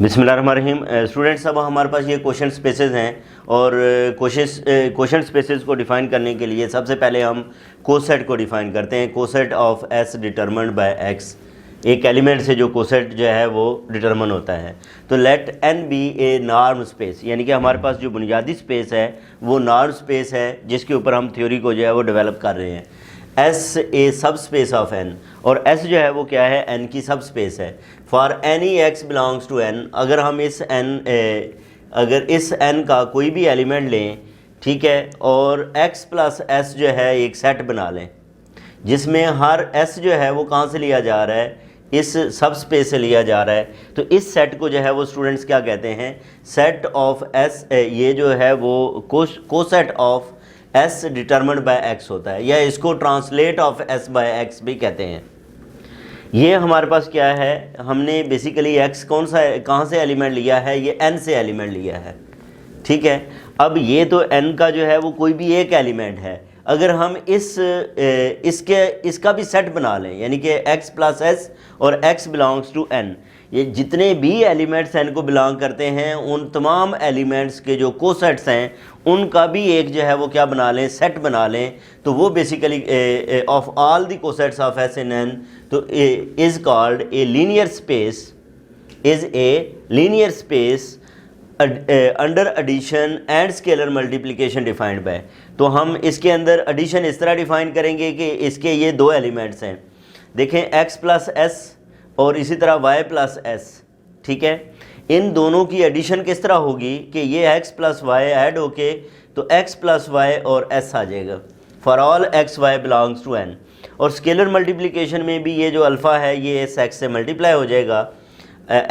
बिस्मिल्लाहिर्रहमानिर्रहीम। स्टूडेंट्स, अब हमारे पास ये क्वेश्चन स्पेसेस हैं और क्वेश्चन स्पेसेस को डिफ़ाइन करने के लिए सबसे पहले हम कोसेट को डिफ़ाइन करते हैं। Coset of s determined by x, एक एलिमेंट से जो कोसेट जो है वो डिटरमिन होता है। तो लेट एन बी ए नॉर्म स्पेस, यानी कि हमारे पास जो बुनियादी स्पेस है वो नॉर्म स्पेस है जिसके ऊपर हम थ्योरी को जो है वो डेवलप कर रहे हैं। S A subspace of N, और एस जो है वो क्या है, एन की सब स्पेस है। For any x belongs to n, अगर हम अगर इस एन का कोई भी एलिमेंट लें, ठीक है, और एक्स प्लस एस जो है एक सेट बना लें जिसमें हर एस जो है वो कहाँ से लिया जा रहा है, इस सब स्पेस से लिया जा रहा है। तो इस सेट को जो है वो स्टूडेंट्स क्या कहते हैं, सेट ऑफ एस, ये जो है वो coset of s determined by x होता है, या इसको translate of s by x भी कहते हैं। ये हमारे पास क्या है, हमने बेसिकली एक्स कहाँ से एलिमेंट लिया है, ये एन से एलिमेंट लिया है, ठीक है। अब ये तो एन का जो है वो कोई भी एक एलिमेंट है, अगर हम इसका भी सेट बना लें, यानी कि x प्लस एस और x बिलोंग्स टू n, ये जितने भी एलिमेंट्स n को बिलोंग करते हैं उन तमाम एलिमेंट्स के जो कोसेट्स हैं उनका भी एक जो है वो क्या बना लें, सेट बना लें। तो वो basically of all the cosets of s in n, तो is called a linear space, is a linear space under addition and scalar multiplication defined by. तो हम इसके अंदर एडिशन इस तरह डिफाइन करेंगे कि इसके ये दो एलिमेंट्स हैं, देखें x प्लस एस और इसी तरह y प्लस एस, ठीक है। इन दोनों की एडिशन किस तरह होगी कि ये x प्लस वाई ऐड होके तो x प्लस वाई और s आ जाएगा for all x y belongs to n। और स्केलर मल्टीप्लिकेशन में भी ये जो अल्फ़ा है ये इस x से मल्टीप्लाई हो जाएगा,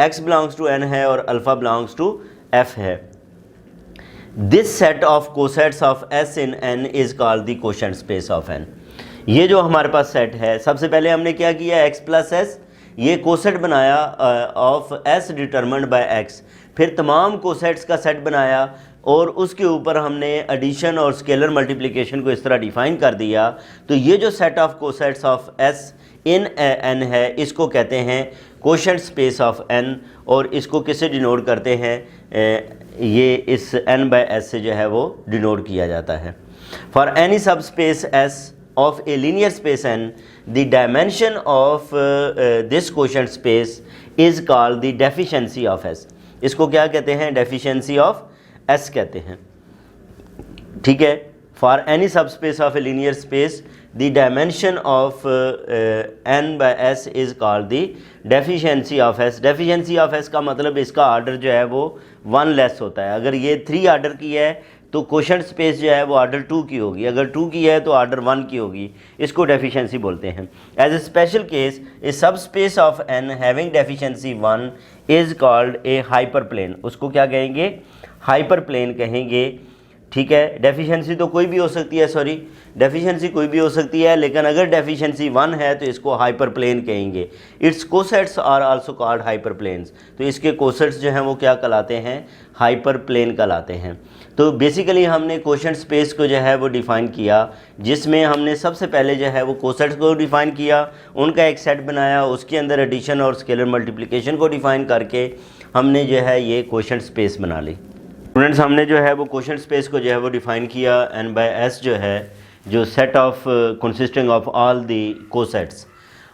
x बिलोंग्स टू n है और अल्फ़ा बिलोंग्स टू f है। This set of cosets of s in n is called the quotient space of n। ये जो हमारे पास सेट है, सबसे पहले हमने क्या किया, x प्लस एस, ये कोसेट बनाया of s determined bye x, फिर तमाम कोसेट्स का सेट बनाया और उसके ऊपर हमने एडिशन और स्केलर मल्टीप्लिकेशन को इस तरह डिफ़ाइन कर दिया। तो ये जो set of cosets of s in n है, इसको कहते हैं कोशेंट स्पेस ऑफ n, और इसको किससे डिनोट करते हैं, ये इस n बाय s से जो है वो डिनोट किया जाता है। फॉर एनी सब space s of a linear space n, the dimension of this quotient space is called the deficiency of s। इसको क्या कहते हैं, डेफिशिएंसी ऑफ s कहते हैं, ठीक है। For any subspace of a linear space the dimension of n by s is called the deficiency of s। Deficiency of s का मतलब इसका आर्डर जो है वो 1 लेस होता है। अगर ये 3 आर्डर की है तो कोशेंट स्पेस जो है वो आर्डर 2 की होगी, अगर 2 की है तो आर्डर 1 की होगी, इसको डेफिशिएंसी बोलते हैं। As a special case a subspace of n having deficiency 1 is called a hyperplane. उसको क्या कहेंगे, हाइपर प्लेन कहेंगे, ठीक है। डेफिशिएंसी तो कोई भी हो सकती है, डेफिशिएंसी कोई भी हो सकती है, लेकिन अगर डेफिशिएंसी 1 है तो इसको हाइपर प्लेन कहेंगे। Its cosets are also called hyperplanes. तो इसके कोसेट्स जो हैं वो क्या कहलाते हैं, हाइपर प्लेन कहलाते हैं। तो बेसिकली हमने कोशेंट स्पेस को जो है वो डिफ़ाइन किया, जिसमें हमने सबसे पहले जो है वो कोसेट्स को डिफ़ाइन किया, उनका एक सेट बनाया, उसके अंदर एडिशन और स्केलर मल्टीप्लिकेशन को डिफ़ाइन करके हमने जो है ये कोशेंट स्पेस बना ली। स्टूडेंट्स, हमने जो है वो कोशेंट स्पेस को जो है वो डिफ़ाइन किया, n बाय s जो है, जो set of consisting of all the cosets.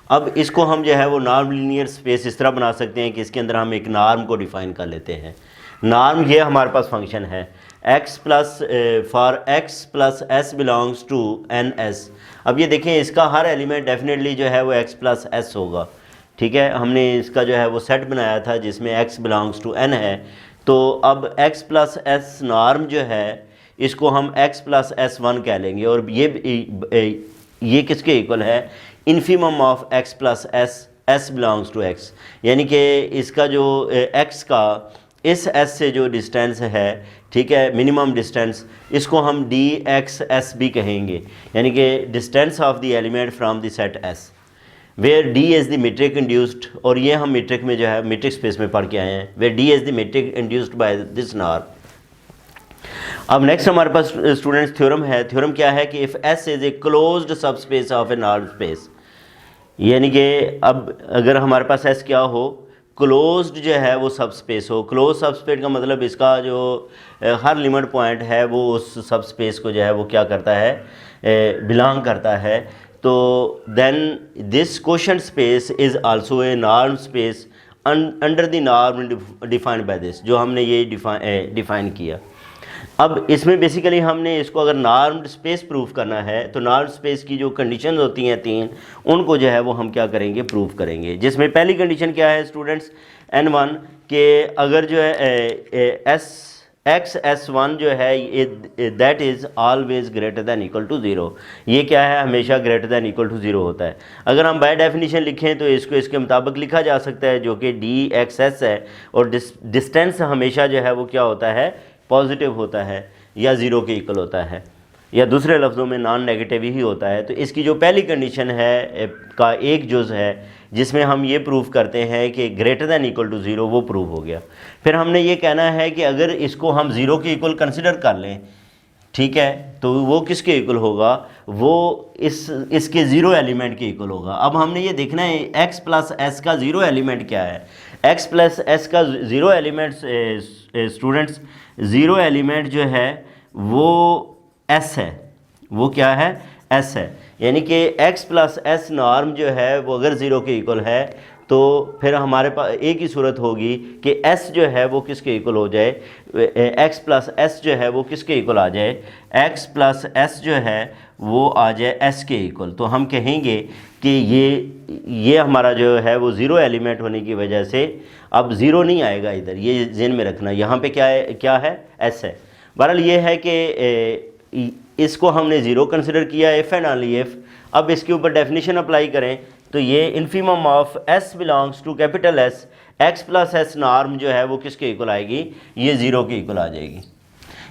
अब इसको हम जो है वो नॉर्म लीनियर स्पेस इस तरह बना सकते हैं कि इसके अंदर हम एक नॉर्म को डिफ़ाइन कर लेते हैं। नॉर्म ये हमारे पास फंक्शन है x plus for x plus s belongs to n s। अब ये देखें, इसका हर एलिमेंट डेफिनेटली जो है वो x प्लस s होगा, ठीक है। हमने इसका जो है वो सेट बनाया था जिसमें x बिलोंग्स टू n है। तो अब x प्लस s नॉर्म जो है इसको हम x प्लस s1 कह लेंगे, और ये किसके इक्वल है, infimum of x plus s belongs to x, यानी कि इसका जो x का इस s से जो डिस्टेंस है, ठीक है, मिनिमम डिस्टेंस, इसको हम dxs भी कहेंगे, यानी कि distance of the element from the set s, where d is the metric induced, और ये हम मीट्रिक में जो है मीट्रिक स्पेस में पढ़ के आए हैं, where d is the metric induced by this norm. अब नेक्स्ट हमारे पास स्टूडेंट्स थ्योरम है। थ्योरम क्या है कि if s is a closed subspace of a norm space, यानी कि अब अगर हमारे पास s क्या हो क्लोज्ड जो है वो सब स्पेस हो। क्लोज सब स्पेस का मतलब इसका जो हर लिमिट पॉइंट है वो उस सब स्पेस को जो है वो क्या करता है, बिलोंग करता है। तो then this quotient space is also a norm space under the norm defined by this, जो हमने ये डिफाइन किया। अब इसमें बेसिकली हमने इसको अगर नॉर्म स्पेस प्रूफ करना है तो नॉर्म स्पेस की जो कंडीशन होती हैं 3, उनको जो है वो हम क्या करेंगे, प्रूफ करेंगे। जिसमें पहली कंडीशन क्या है स्टूडेंट्स, N1 के अगर जो है x(S1) जो है that is always greater than equal to 0। ये क्या है, हमेशा ग्रेटर दैन इक्वल टू 0 होता है। अगर हम बाय डेफिनेशन लिखें तो इसको इसके मुताबिक लिखा जा सकता है, जो कि dxs है, और डिस्टेंस हमेशा जो है वो क्या होता है, पॉजिटिव होता है या 0 के इक्वल होता है, या दूसरे लफ्ज़ों में नॉन नेगेटिव ही होता है। तो इसकी जो पहली कंडीशन है का एक जुज़ है जिसमें हम ये प्रूफ करते हैं कि ग्रेटर दैन इक्वल टू 0, वो प्रूफ हो गया। फिर हमने ये कहना है कि अगर इसको हम 0 के इक्वल कंसिडर कर लें, ठीक है, तो वो किसके इक्वल होगा, वो इसके 0 एलिमेंट के इक्वल होगा। अब हमने ये देखना है x प्लस एस का 0 एलिमेंट क्या है। x प्लस एस का 0 एलिमेंट स्टूडेंट्स, 0 एलिमेंट जो है वो s है, वो क्या है, s है। यानी कि x प्लस एस नॉर्म जो है वो अगर 0 के इक्वल है तो फिर हमारे पास एक ही सूरत होगी कि s जो है वो किसके इक्वल हो जाए, x प्लस एस जो है वो किसके इक्वल आ जाए, x प्लस एस जो है वो आ जाए s के इक्वल। तो हम कहेंगे कि ये हमारा जो है वो 0 एलिमेंट होने की वजह से अब 0 नहीं आएगा इधर, ये ज़हन में रखना। यहाँ पे क्या है, s है। बहरहाल ये है कि इसको हमने 0 कंसिडर किया, इफ़ एंड ओनली इफ़। अब इसके ऊपर डेफिनेशन अप्लाई करें तो ये infimum of s belongs to capital S, x plus s norm जो है वो किसके इक्वल आएगी, ये 0 के इक्वल आ जाएगी।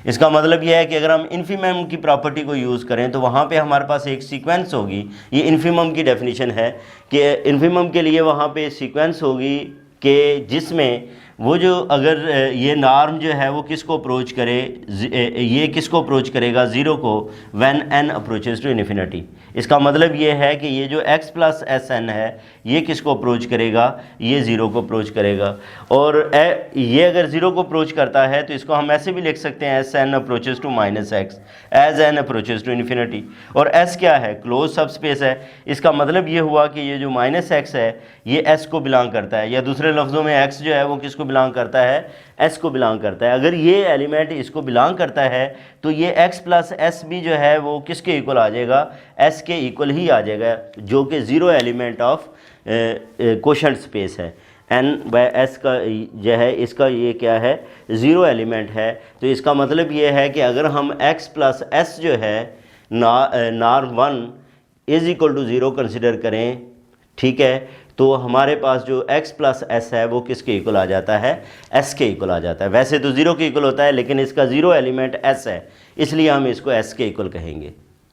इसका मतलब यह है कि अगर हम इन्फीमम की प्रॉपर्टी को यूज़ करें तो वहाँ पे हमारे पास एक सीक्वेंस होगी। ये इन्फीमम की डेफिनेशन है कि इन्फीमम के लिए वहाँ पे सीक्वेंस होगी कि जिसमें वो जो अगर ये नॉर्म जो है वो किसको अप्रोच करे, ये किसको अप्रोच करेगा, 0 को, when n approaches to infinity. इसका मतलब ये है कि ये जो x प्लस एस एन है ये किसको अप्रोच करेगा, ये 0 को अप्रोच करेगा। और ये अगर 0 को अप्रोच करता है तो इसको हम ऐसे भी लिख सकते हैं, s n approaches to minus x as n approaches to infinity. और s क्या है, क्लोज सब स्पेस है। इसका मतलब ये हुआ कि ये जो माइनस एक्स है ये s को बिलोंग करता है, या दूसरे लफ्ज़ों में x जो है वो किसको बिलोंग करता है, s को बिलोंग करता है। अगर ये एलिमेंट इसको बिलोंग करता है तो ये x प्लस एस भी जो है वो किसके इक्वल आ जाएगा, s के इक्वल ही आ जाएगा, जो कि 0 एलिमेंट ऑफ क्वोशंट स्पेस है। n बाय s का जो है इसका ये क्या है, 0 एलिमेंट है। तो इसका मतलब ये है कि अगर हम x प्लस एस जो है norm 1 is equal to 0 consider करें, ठीक है, तो हमारे पास जो x प्लस एस है वो किसके इक्वल आ जाता है, s के इक्वल आ जाता है। वैसे तो 0 के इक्वल होता है लेकिन इसका 0 एलिमेंट s है, इसलिए हम इसको s के इक्वल कहेंगे।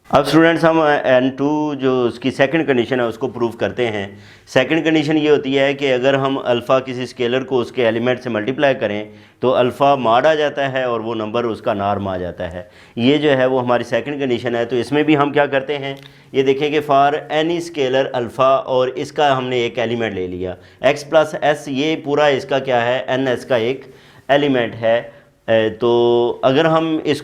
अब स्टूडेंट्स हम N2 जो उसकी सेकंड कंडीशन है उसको प्रूव करते हैं। सेकंड कंडीशन ये होती है कि अगर हम अल्फ़ा किसी स्केलर को उसके एलिमेंट से मल्टीप्लाई करें तो अल्फ़ा मॉड आ जाता है और वो नंबर उसका नॉर्म आ जाता है। ये जो है वो हमारी सेकंड कंडीशन है। तो इसमें भी हम क्या करते हैं, ये देखें कि फॉर एनी स्केलर अल्फ़ा, और इसका हमने एक एलिमेंट ले लिया x प्लस एस, ये पूरा इसका क्या है, NS का एक एलिमेंट है। तो अगर हम इस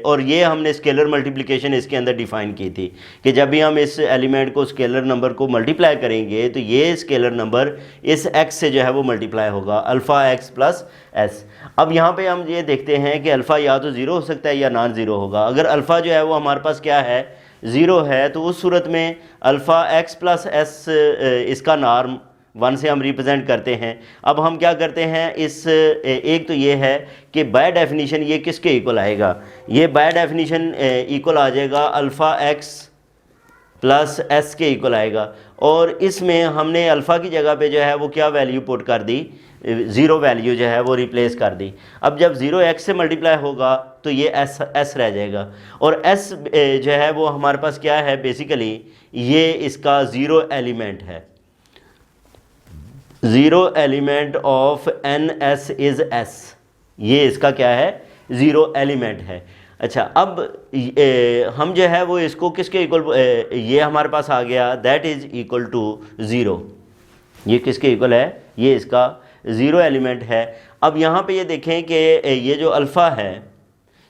और ये हमने स्केलर मल्टीप्लिकेशन इसके अंदर डिफ़ाइन की थी कि जब भी हम इस एलिमेंट को स्केलर नंबर को मल्टीप्लाई करेंगे तो ये स्केलर नंबर इस x से जो है वो मल्टीप्लाई होगा, अल्फ़ा x प्लस एस। अब यहाँ पे हम ये देखते हैं कि अल्फ़ा या तो 0 हो सकता है या नॉन 0 होगा। अगर अल्फ़ा जो है वो हमारे पास क्या है, 0 है, तो उस सूरत में अल्फ़ा x प्लस एस इसका नॉर्म 1 से हम रिप्रेजेंट करते हैं। अब हम क्या करते हैं, इस एक तो ये है कि बाय डेफिनीशन ये किसके इक्वल आएगा, ये बाय डेफिनीशन इक्वल आ जाएगा अल्फ़ा x प्लस एस के इक्वल आएगा। और इसमें हमने अल्फ़ा की जगह पे जो है वो क्या वैल्यू पुट कर दी, 0 वैल्यू जो है वो रिप्लेस कर दी। अब जब 0 x से मल्टीप्लाई होगा तो ये s रह जाएगा, और s जो है वो हमारे पास क्या है, बेसिकली ये इसका 0 एलिमेंट है। 0 element of NS is S, ये इसका क्या है, 0 एलिमेंट है। अच्छा, अब हम जो है वो इसको किसके इक्वल, ये हमारे पास आ गया दैट इज़ इक्वल टू 0। ये किसके इक्वल है, ये इसका ज़ीरो एलिमेंट है। अब यहाँ पे ये देखें कि ये जो अल्फ़ा है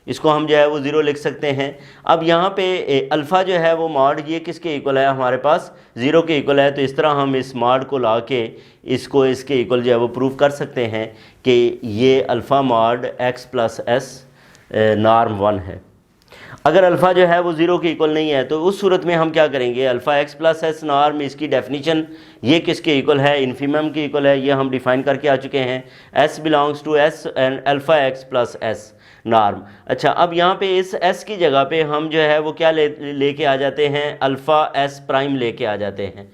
इसको हम जो है वो ज़ीरो लिख सकते हैं। अब यहाँ पे अल्फ़ा जो है वो मॉड ये किसके इक्वल है, हमारे पास ज़ीरो के इक्वल है। तो इस तरह हम इस मॉड को ला के इसको इसके इक्वल जो है वो प्रूव कर सकते हैं कि ये alpha mod x plus s norm 1 है। अगर अल्फ़ा जो है वो ज़ीरो के इक्वल नहीं है तो उस सूरत में हम क्या करेंगे, alpha x plus s norm, इसकी डेफिनीशन ये किसके इक्वल है, इन्फीमम के इक्वल है। ये हम डिफ़ाइन करके आ चुके हैं, s belongs to s and alpha x plus s norm. अच्छा, अब यहाँ पे इस s की जगह पे हम जो है वो क्या लेके आ जाते हैं, अल्फ़ा s प्राइम लेके आ जाते हैं।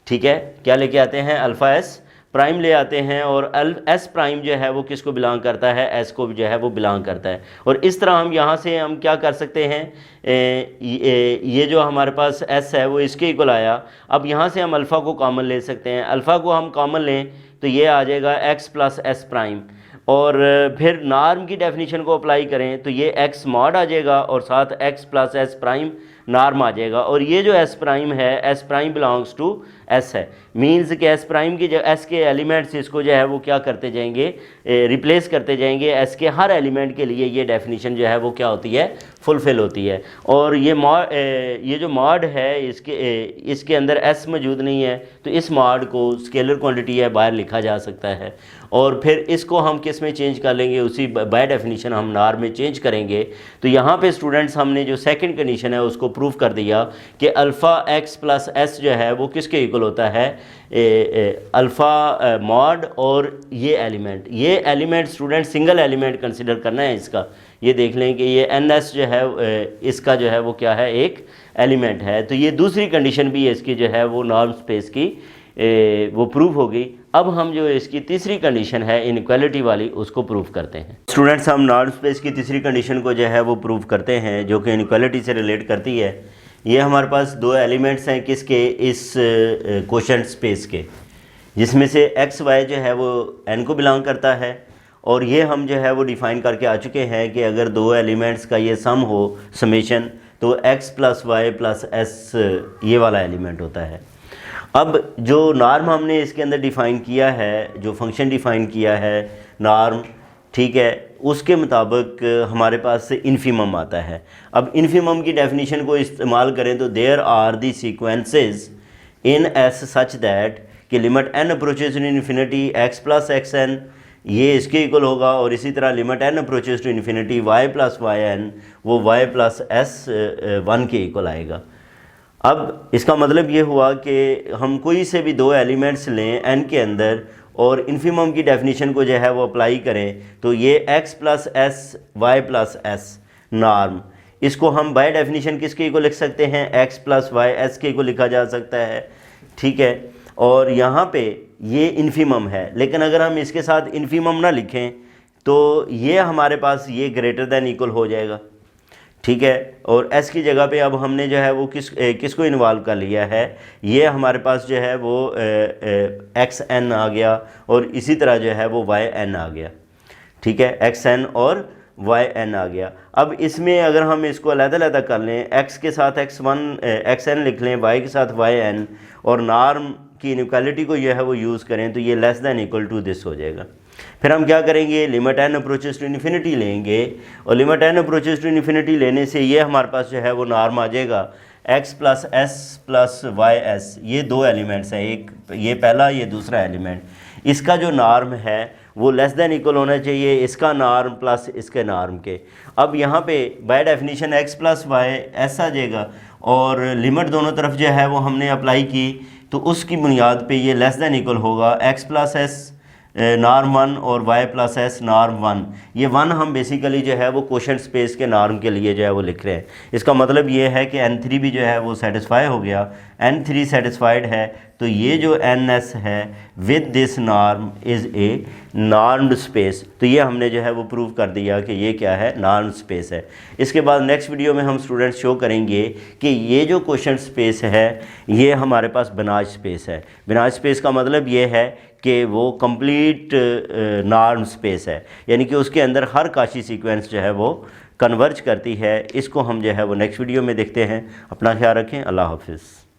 ठीक है, क्या लेके आते हैं, अल्फ़ा s प्राइम ले आते हैं। और s प्राइम जो है वो किसको बिलोंग करता है, s को जो है वो बिलोंग करता है। और इस तरह हम यहाँ से हम क्या कर सकते हैं, ये जो हमारे पास s है वो इसके इक्वल आया। अब यहाँ से हम अल्फ़ा को कॉमन ले सकते हैं। अल्फ़ा को हम कॉमन लें तो ये आ जाएगा x प्लस एस प्राइम, और फिर नॉर्म की डेफिनेशन को अप्लाई करें तो ये x मॉड आ जाएगा और साथ x plus s prime norm आ जाएगा। और ये जो s प्राइम है, s prime belongs to s है, मीन्स कि s प्राइम की जो s के एलिमेंट्स इसको जो है वो क्या करते जाएंगे, रिप्लेस करते जाएंगे। s के हर एलिमेंट के लिए ये डेफिनेशन जो है वो क्या होती है, फुलफ़िल होती है। और ये जो मॉड है इसके अंदर s मौजूद नहीं है तो इस मॉड को स्केलर क्वांटिटी है बाहर लिखा जा सकता है। और फिर इसको हम किस में चेंज कर लेंगे, उसी बाय डेफिनेशन हम नॉर्म में चेंज करेंगे। तो यहाँ पे स्टूडेंट्स हमने जो सेकंड कंडीशन है उसको प्रूव कर दिया कि अल्फ़ा x प्लस एस जो है वो किसके इक्वल होता है, अल्फ़ा मॉड और ये element student single element consider करना है इसका। ये देख लें कि ये ns जो है इसका जो है वो क्या है, एक एलिमेंट है। तो ये दूसरी कंडीशन भी है इसकी जो है वो नॉर्म स्पेस की वो प्रूव हो गई। अब हम जो इसकी तीसरी कंडीशन है इनइक्वालिटी वाली उसको प्रूव करते हैं। स्टूडेंट्स, हम नॉर्म स्पेस की तीसरी कंडीशन को जो है वो प्रूव करते हैं जो कि इनइक्वालिटी से रिलेट करती है। ये हमारे पास दो एलिमेंट्स हैं किसके, इस कोशेंट स्पेस के, जिसमें से एक्स वाई जो है वो n को बिलोंग करता है। और ये हम जो है वो डिफ़ाइन करके आ चुके हैं कि अगर दो एलिमेंट्स का ये सम हो, समेशन, तो x plus y plus s ये वाला एलिमेंट होता है। अब जो नॉर्म हमने इसके अंदर डिफ़ाइन किया है, जो फंक्शन डिफ़ाइन किया है नॉर्म, ठीक है, उसके मुताबिक हमारे पास इन्फीमम आता है। अब इन्फीमम की डेफिनेशन को इस्तेमाल करें तो there are the sequences in s such that कि limit n approaches to infinity x plus x n, ये इसके इक्वल होगा। और इसी तरह limit n approaches to infinity y plus y n, वो y प्लस एस 1 के इक्वल आएगा। अब इसका मतलब ये हुआ कि हम कोई से भी दो एलिमेंट्स लें n के अंदर और इन्फीमम की डेफिनेशन को जो है वो अप्लाई करें तो ये x plus s y plus s norm, इसको हम बाय डेफिनेशन किसके इक्वल लिख सकते हैं, x प्लस वाई एस के इक्वल लिखा जा सकता है। ठीक है, और यहाँ पे ये इन्फीमम है, लेकिन अगर हम इसके साथ इन्फीमम ना लिखें तो ये हमारे पास ये ग्रेटर दैन इक्वल हो जाएगा। ठीक है, और s की जगह पे अब हमने जो है वो किसको इन्वॉल्व कर लिया है, ये हमारे पास जो है वो एक्स एन आ गया और इसी तरह जो है वो वाई एन आ गया। ठीक है, एक्स एन और वाई एन आ गया। अब इसमें अगर हम इसको अलग-अलग कर लें, x के साथ एक्स एन लिख लें, y के साथ वाई एन, और नॉर्म की इनइक्वालिटी को जो है वो यूज़ करें तो ये less than equal to this हो जाएगा। फिर हम क्या करेंगे, limit n approaches to infinity लेंगे और limit n approaches to infinity लेने से ये हमारे पास जो है वो नॉर्म आ जाएगा x plus s plus y s, ये दो एलिमेंट्स हैं, एक ये पहला ये दूसरा एलिमेंट, इसका जो नॉर्म है वो लेस दैन इक्वल होना चाहिए इसका नॉर्म प्लस इसके नॉर्म के। अब यहाँ पे by definition x plus y s आ जाएगा और लिमिट दोनों तरफ जो है वो हमने अप्लाई की तो उसकी बुनियाद पे ये लेस दैन इक्वल होगा x प्लस एस नॉर्म 1 और y प्लस एस नॉर्म 1। ये 1 हम बेसिकली जो है वो कोशेंट स्पेस के नॉर्म के लिए जो है वो लिख रहे हैं। इसका मतलब ये है कि n3 भी जो है वो सेटिस्फाई हो गया, n3 सेटिस्फाइड है तो ये जो ns है with this norm is a normed space. तो ये हमने जो है वो प्रूव कर दिया कि ये क्या है, नॉर्म स्पेस है। इसके बाद नेक्स्ट वीडियो में हम स्टूडेंट्स शो करेंगे कि ये जो कोशेंट स्पेस है ये हमारे पास बेनाज स्पेस है। बेनाज स्पेस का मतलब ये है कि वो कंप्लीट नॉर्म स्पेस है, यानी कि उसके अंदर हर काशी सीक्वेंस जो है वो कन्वर्ज करती है। इसको हम जो है वो नेक्स्ट वीडियो में देखते हैं। अपना ख्याल रखें, अल्लाह हाफिज़।